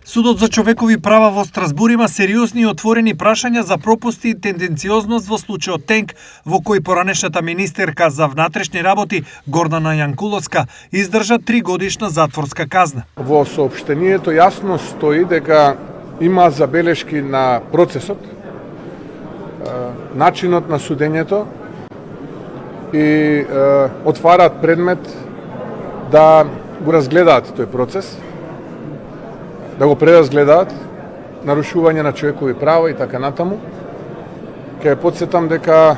Судот за човекови права во Страсбур има сериозни и отворени прашања за пропусти и тенденциозност во случајот Тенк, во кој поранешната министерка за внатрешни работи Гордана Јанкуловска издржа 3-годишна затворска казна. Во соопштението јасно стои дека има забелешки на процесот, начинот на судењето и отвараат предмет да го разгледаат тој процес, да го преразгледаат, нарушување на човекови права и така натаму. Ке потсетам дека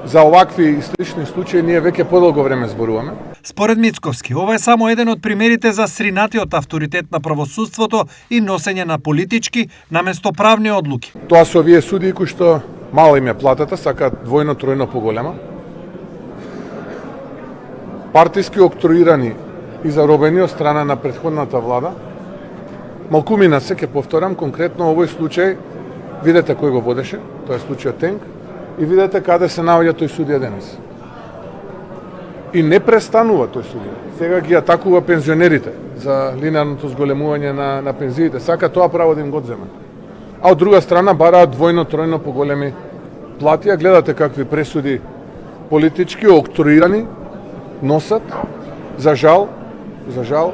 за овакви и слични случаи ние веќе подолго време зборуваме. Според Мицковски, ова е само еден од примерите за сринатиот авторитет на правосудството и носење на политички наместо правни одлуки. Тоа се овие судии кои што мала им е платата, сакаат двојно, тројно поголема. Партиски октруирани и заробени од страна на претходната влада. Малкумина се, ќе повторам, конкретно овој случај, видете кој го водеше, тоа е случајот Тенк, и видете каде се наоѓа тој судија денес. И не престанува тој судија. Сега ги атакува пензионерите за линеарното зголемување на пензиите. Сака тоа право да им го одземе. А од друга страна бараат двојно, тројно поголеми плати, а гледате какви пресуди политички октруирани носат. За жал,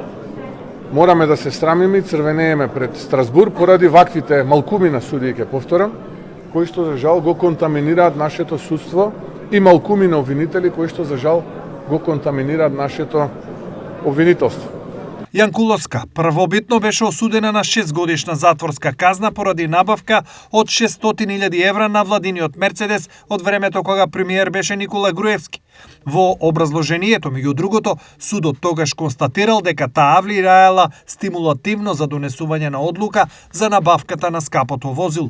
мораме да се срамиме и црвенееме пред Страсбур поради ваквите малкумина судии, ќе повторам, кои што за жал го контаминираат нашето судство и малкумина обвинители кои што за жал го контаминираат нашето обвинителство. Јанкуловска првобитно беше осудена на 6-годишна затворска казна поради набавка од 600.000 евра на владиниот Мерцедес од времето кога премиер беше Никола Груевски. Во образложението, меѓу другото, судот тогаш констатирал дека таа влијаела стимулативно за донесување на одлука за набавката на скапото возило.